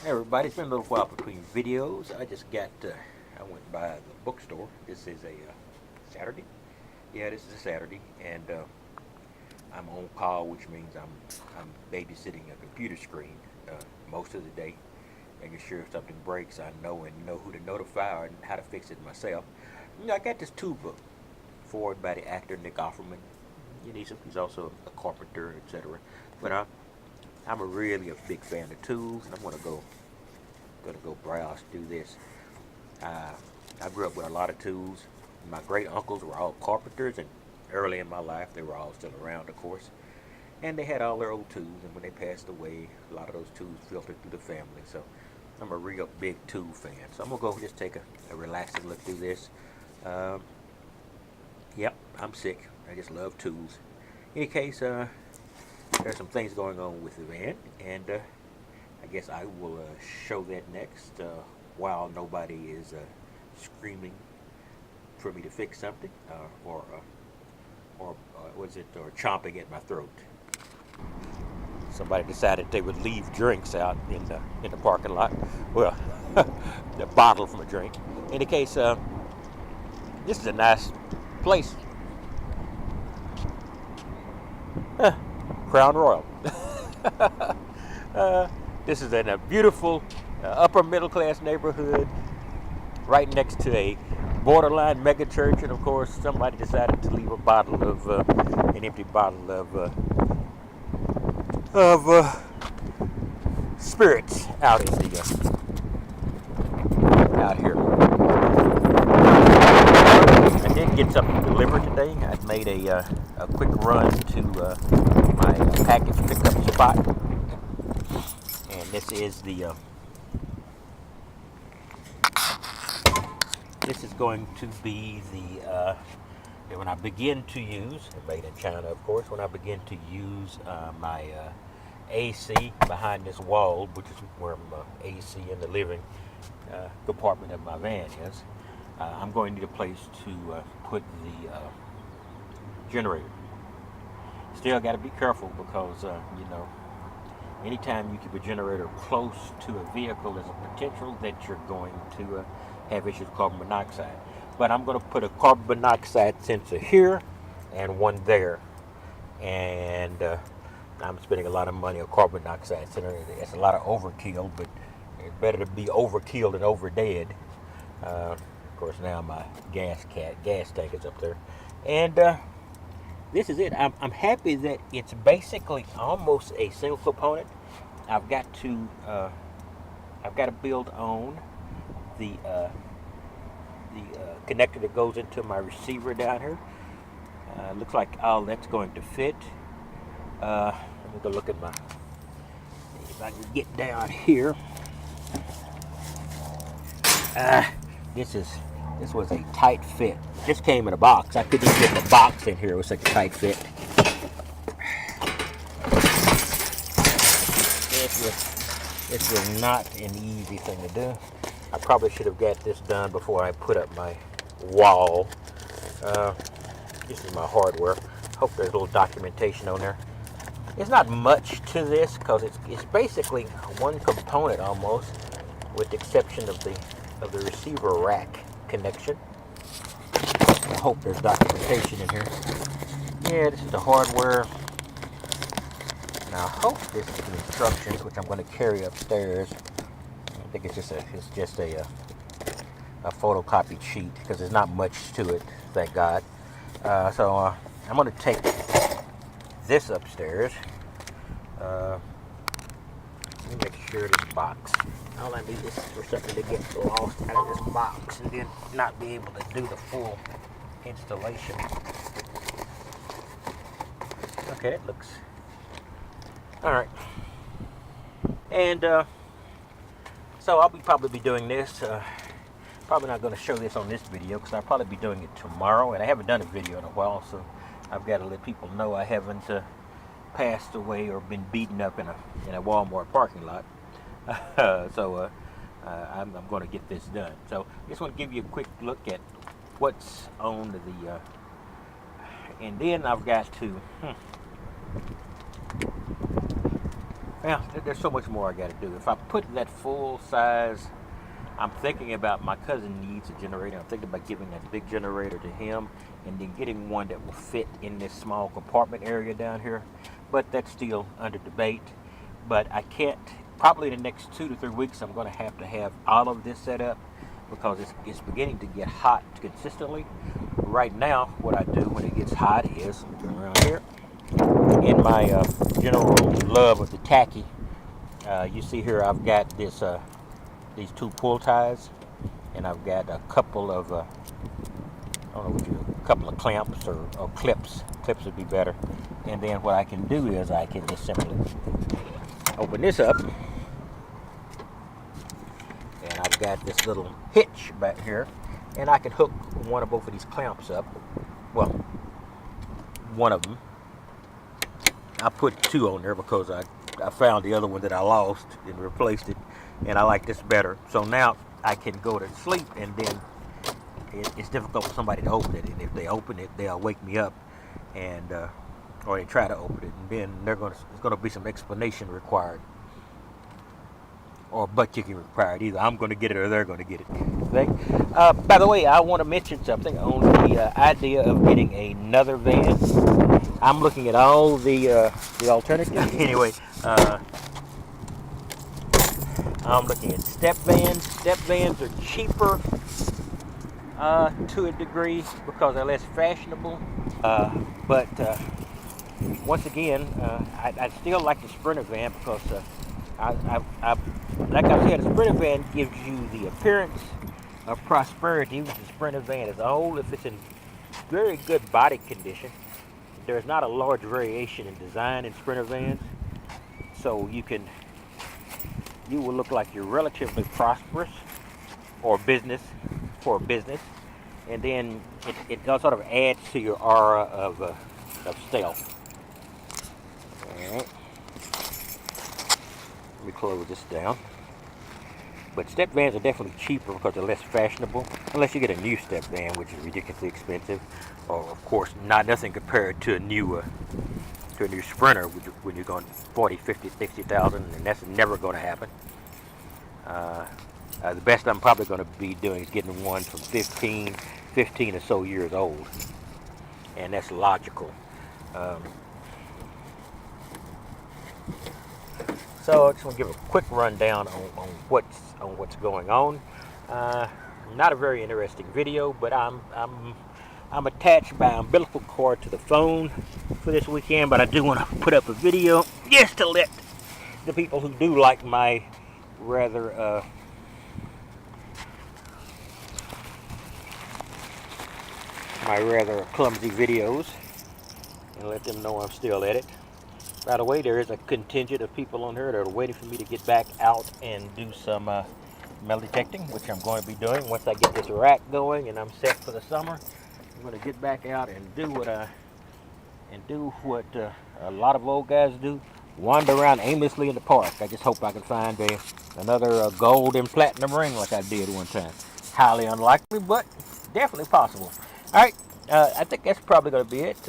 Hey everybody, it's been a little while between videos. I went by the bookstore. This is a Saturday. Yeah, this is a Saturday, and I'm on call, which means I'm babysitting a computer screen most of the day, making sure if something breaks, I know who to notify and how to fix it myself. I got this tube book forwarded by the actor Nick Offerman. He's also a carpenter, etc. But I'm really a big fan of tools, and I'm gonna go browse through this. Uh, I grew up with a lot of tools. My great uncles were all carpenters, and early in my life, they were all still around, of course. And they had all their old tools, and when they passed away, a lot of those tools filtered through the family. So I'm a real big tool fan. So I'm gonna go just take a relaxing look through this. Um, yep, I'm sick. I just love tools. In any case, there's some things going on with the van, and I guess I will show that next while nobody is screaming for me to fix something or chomping at my throat. Somebody decided they would leave drinks out in the parking lot. Well, the bottle from a drink. In any case, this is a nice place. Crown Royal. This is in a beautiful upper middle class neighborhood right next to a borderline mega church, and of course somebody decided to leave a bottle of an empty bottle of spirits out in the out here. I did get something delivered today. I made a quick run to my package pickup spot, and this is this is going to be when I begin to use, made in China, of course, when I begin to use my AC behind this wall, which is where my AC in the living compartment of my van is. I'm going to need a place to put the generator. Still got to be careful because, anytime you keep a generator close to a vehicle, there's a potential that you're going to have issues with carbon monoxide. But I'm going to put a carbon monoxide sensor here and one there. And I'm spending a lot of money on carbon monoxide sensor. It's a lot of overkill, but it's better to be overkill than overdead. Of course, now my gas tank is up there. And this is it. I'm happy that it's basically almost a single component. I've got to build on the connector that goes into my receiver down here. Looks like all that's going to fit. Let me go look at if I can get down here. This was a tight fit. This came in a box. I couldn't even get the box in here. It was such a tight fit. This was not an easy thing to do. I probably should have got this done before I put up my wall. This is my hardware. Hope there's a little documentation on there. It's not much to this because it's basically one component almost, with the exception of the receiver rack connection. I hope there's documentation in here. Yeah, this is the hardware. Now I hope this is the instructions, which I'm going to carry upstairs. I think it's just a photocopied sheet because there's not much to it, thank God. So I'm going to take this upstairs. Let me make sure this box. All I need is for something to get lost out of this box and then not be able to do the full installation. Okay, it looks all right. And so I'll probably be doing this. Probably not going to show this on this video because I'll probably be doing it tomorrow, and I haven't done a video in a while, so I've got to let people know I haven't passed away or been beaten up in a Walmart parking lot. So I'm going to get this done. So I just want to give you a quick look at what's on the and then I've got to Well, there's so much more I got to do. If I put that full size, I'm thinking about my cousin needs a generator. I'm thinking about giving that big generator to him and then getting one that will fit in this small compartment area down here. But that's still under debate. But I can't, probably in the next 2 to 3 weeks, I'm going to have all of this set up because it's beginning to get hot consistently. Right now, what I do when it gets hot is around here in my general love of the tacky. You see here I've got this these 2 pull ties, and I've got a couple of I don't know what a couple of clamps or clips. Clips would be better. And then what I can do is I can just simply open this up, and I've got this little hitch back here, and I can hook one or both of these clamps up. Well, one of them. I put 2 on there because I found the other one that I lost and replaced it, and I like this better. So now I can go to sleep, and then it's difficult for somebody to open it, and if they open it, they'll wake me up, and or they try to open it, and then there's going to be some explanation required, or butt kicking required. Either I'm going to get it or they're going to get it. Okay? By the way, I want to mention something on the idea of getting another van. I'm looking at all the alternatives. Anyway, I'm looking at step vans. Step vans are cheaper to a degree because they're less fashionable. But once again, I still like the Sprinter van because like I said, a Sprinter van gives you the appearance of prosperity, which the Sprinter van is old. If it's in very good body condition, there's not a large variation in design in Sprinter vans, so you will look like you're relatively prosperous or business, and then it sort of adds to your aura of stealth. All right. Let me close this down. But step vans are definitely cheaper because they're less fashionable, unless you get a new step van, which is ridiculously expensive. Or, of course, nothing compared to a new Sprinter, when you're going 40, 50, 60,000, and that's never going to happen. The best I'm probably going to be doing is getting one from 15 or so years old, and that's logical. So I just want to give a quick rundown on what's going on. Not a very interesting video, but I'm attached by umbilical cord to the phone for this weekend. But I do want to put up a video just to let the people who do like my rather clumsy videos, and let them know I'm still at it. By the way, there is a contingent of people on here that are waiting for me to get back out and do some metal detecting, which I'm going to be doing once I get this rack going and I'm set for the summer. I'm going to get back out and do what a lot of old guys do: wander around aimlessly in the park. I just hope I can find another gold and platinum ring like I did one time. Highly unlikely, but definitely possible. All right, I think that's probably going to be it.